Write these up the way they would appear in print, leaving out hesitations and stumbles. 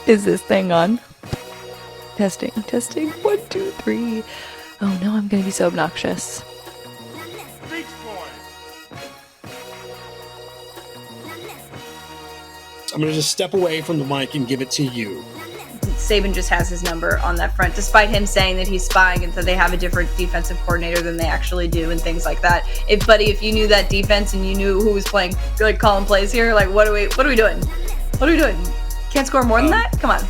Is this thing on? Testing. 1, 2, 3. Oh no, I'm gonna be so obnoxious. I'm going to just step away from the mic and give it to you. Saban just has his number on that front, despite him saying that he's spying and that they have a different defensive coordinator than they actually do and things like that. If you knew that defense and you knew who was playing, like calling plays here, like what are we doing? What are we doing? Can't score more than that? Come on.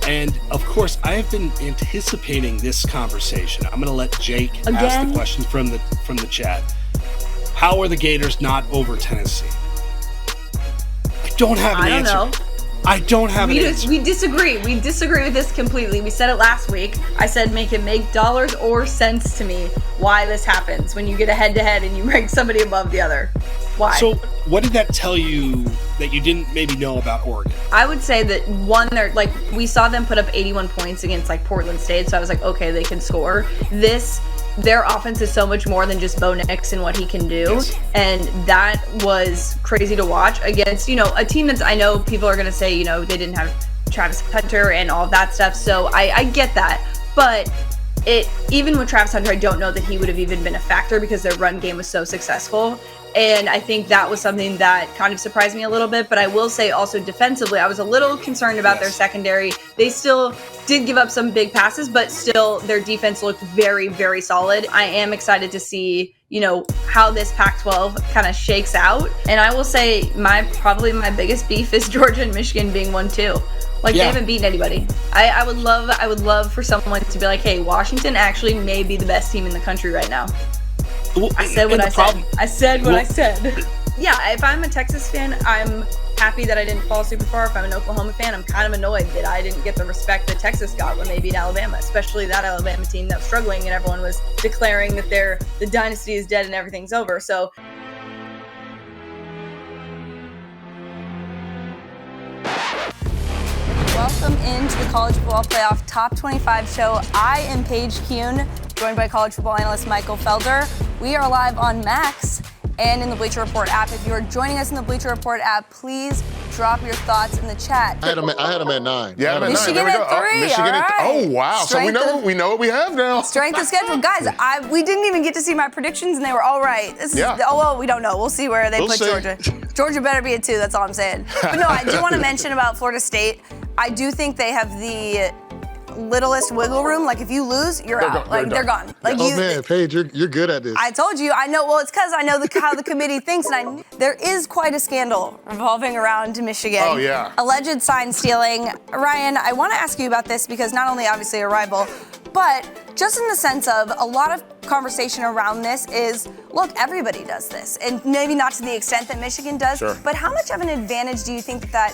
And of course, I have been anticipating this conversation. I'm going to let Jake ask the question from the chat. How are the Gators not over Tennessee? I don't have an answer. I don't know. I don't have an answer. We disagree. We disagree with this completely. We said it last week. I said make it make dollars or cents to me why this happens when you get a head-to-head and you rank somebody above the other. Why? So what did that tell you that you didn't maybe know about Oregon? I would say that we saw them put up 81 points against like Portland State, so I was like, okay, they can score. Their offense is so much more than just Bo Nix and what he can do. Yes. And that was crazy to watch against, a team that's, I know people are going to say, they didn't have Travis Hunter and all of that stuff. So I get that. But even with Travis Hunter, I don't know that he would have even been a factor because their run game was so successful. And I think that was something that kind of surprised me a little bit. But I will say also defensively, I was a little concerned about their secondary. They still did give up some big passes, but still their defense looked very, very solid. I am excited to see, how this Pac-12 kind of shakes out. And I will say probably my biggest beef is Georgia and Michigan being 1-2. They haven't beaten anybody. I would love for someone to be like, hey, Washington actually may be the best team in the country right now. I said what I said. Yeah, if I'm a Texas fan, I'm happy that I didn't fall super far. If I'm an Oklahoma fan, I'm kind of annoyed that I didn't get the respect that Texas got when they beat Alabama, especially that Alabama team that was struggling and everyone was declaring that the dynasty is dead and everything's over. So welcome into the College Football Playoff Top 25 show. I am Paige Kuhn, joined by college football analyst Michael Felder. We are live on Max and in the Bleacher Report app. If you are joining us in the Bleacher Report app, please drop your thoughts in the chat. I had them at 9. Yeah, I'm at 9. Michigan at 3. Michigan all right. Oh, wow. Strength so we know what we have now. Strength of schedule. Guys, we didn't even get to see my predictions, and they were all right. We don't know. We'll see where they put Georgia. Georgia better be a 2. That's all I'm saying. But no, I do want to mention about Florida State. I do think they have the littlest wiggle room. Like, if you lose, you're out. They're gone. Man, Paige, you're good at this. I told you. I know. Well, it's because I know how the committee thinks, and there is quite a scandal revolving around Michigan. Oh, yeah. Alleged sign stealing. Ryan, I want to ask you about this because not only obviously a rival, but just in the sense of a lot of conversation around this is, look, everybody does this, and maybe not to the extent that Michigan does. Sure. But how much of an advantage do you think that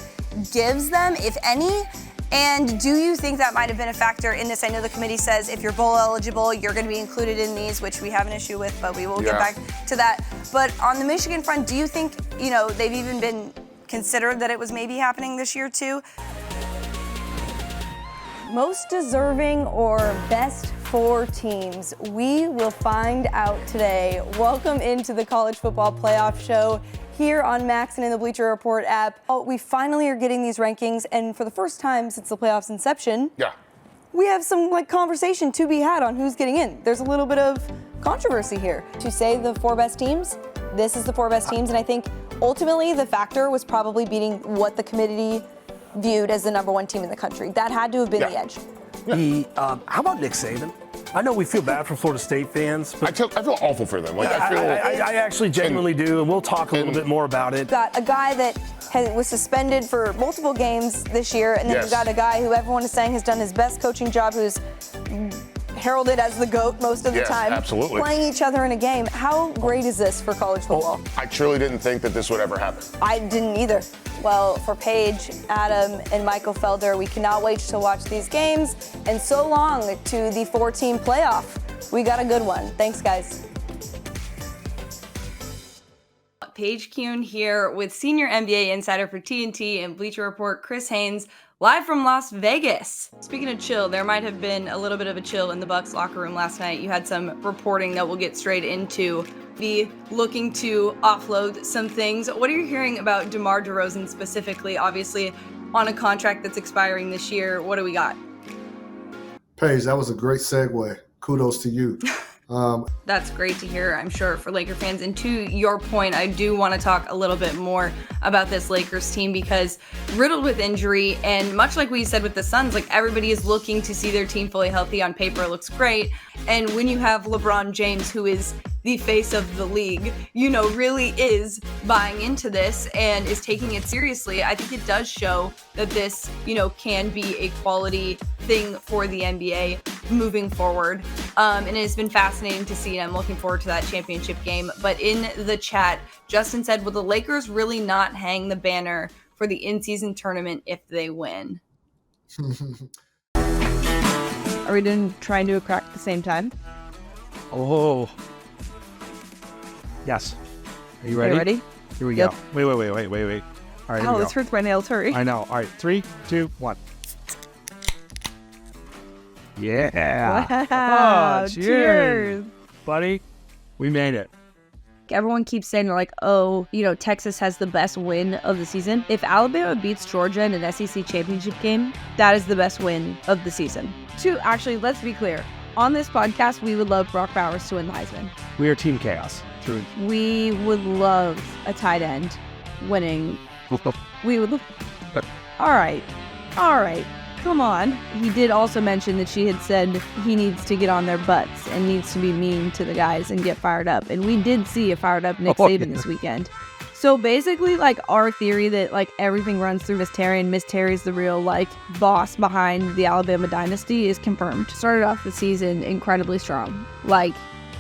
gives them, if any? And do you think that might have been a factor in this? I know the committee says if you're bowl eligible, you're going to be included in these, which we have an issue with, but we will get back to that. But on the Michigan front, do you think, they've even been considered that it was maybe happening this year too? Most deserving or best 4 teams? We will find out today. Welcome into the College Football Playoff Show here on Max and in the Bleacher Report app. We finally are getting these rankings, and for the first time since the playoffs inception, we have some conversation to be had on who's getting in. There's a little bit of controversy here. To say the 4 best teams, this is the 4 best teams, and I think ultimately the factor was probably beating what the committee viewed as the number 1 team in the country. That had to have been the edge. How about Nick Saban? I know we feel bad for Florida State fans, but I feel awful for them. I actually genuinely do, and we'll talk a little bit more about it. Got a guy that was suspended for multiple games this year, and then you've got a guy who everyone is saying has done his best coaching job, who's heralded as the GOAT most of the time. Absolutely. Playing each other in a game. How great is this for college football? I truly didn't think that this would ever happen. I didn't either. Well, for Paige, Adam, and Michael Felder, we cannot wait to watch these games. And so long to the 4-team playoff. We got a good one. Thanks, guys. Paige Kuhn here with senior NBA insider for TNT and Bleacher Report, Chris Haynes, live from Las Vegas. Speaking of chill, there might have been a little bit of a chill in the Bucks locker room last night. You had some reporting that we'll get straight into. Be looking to offload some things. What are you hearing about DeMar DeRozan specifically? Obviously, on a contract that's expiring this year. What do we got? Paige, that was a great segue. Kudos to you. That's great to hear, I'm sure, for Laker fans. And to your point, I do want to talk a little bit more about this Lakers team because riddled with injury, and much like we said with the Suns, like everybody is looking to see their team fully healthy. On paper, it looks great. And when you have LeBron James, who is the face of the league, really is buying into this and is taking it seriously, I think it does show that this, can be a quality thing for the NBA moving forward. And it has been fascinating to see, and I'm looking forward to that championship game. But in the chat, Justin said, will the Lakers really not hang the banner for the in-season tournament if they win? Are we trying to do a crack at the same time? Oh. Yes. Are you ready? Are you ready? Here we Yep. go. Wait. All right, here Oh, we this go. hurts my nails. Hurry. I know. All right, 3, 2, 1. Yeah. Wow. Oh, Cheers. buddy. We made it. Everyone keeps saying, they're like, oh, Texas has the best win of the season. If Alabama beats Georgia in an SEC championship game, that is the best win of the season. Actually, let's be clear. On this podcast, we would love Brock Bowers to win the Heisman. We are Team Chaos. True. We would love a tight end winning. We would. All right. Come on. He did also mention that she had said he needs to get on their butts and needs to be mean to the guys and get fired up. And we did see a fired up Nick Saban this weekend. So basically, our theory that, everything runs through Miss Terry and Miss Terry's the real, boss behind the Alabama dynasty is confirmed. Started off the season incredibly strong.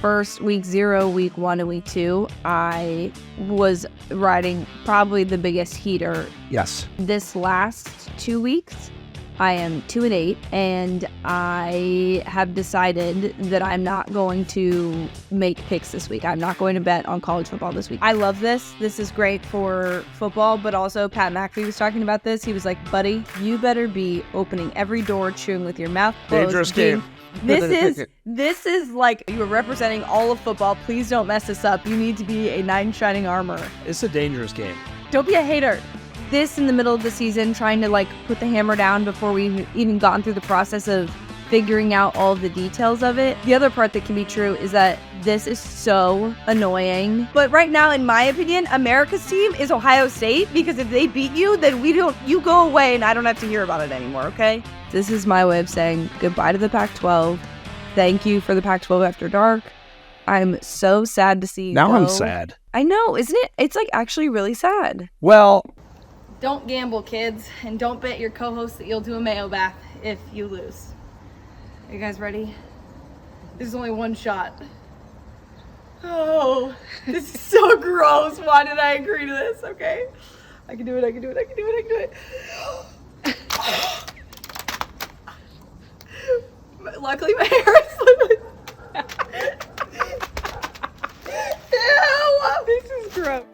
First, week 0, week 1, and week 2, I was riding probably the biggest heater. Yes. This last 2 weeks, I am 2-8, and I have decided that I'm not going to make picks this week. I'm not going to bet on college football this week. I love this. This is great for football, but also Pat McAfee was talking about this. He was like, buddy, you better be opening every door, chewing with your mouth closed. Dangerous game. This is like you are representing all of football. Please don't mess this up. You need to be a knight in shining armor. It's a dangerous game. Don't be a hater. This in the middle of the season, trying to put the hammer down before we've even gone through the process of figuring out all of the details of it. The other part that can be true is that this is so annoying. But right now, in my opinion, America's team is Ohio State, because if they beat you, then you go away and I don't have to hear about it anymore, okay? This is my way of saying goodbye to the Pac-12. Thank you for the Pac-12 After Dark. I'm so sad to see you Now go. I'm sad. I know, isn't it? It's actually really sad. Well, Don't gamble, kids, and don't bet your co-host that you'll do a mayo bath if you lose. Are you guys ready? There's only one shot. Oh, this is so gross. Why did I agree to this? Okay. I can do it. Luckily, my hair is slipping. Ew, this is gross.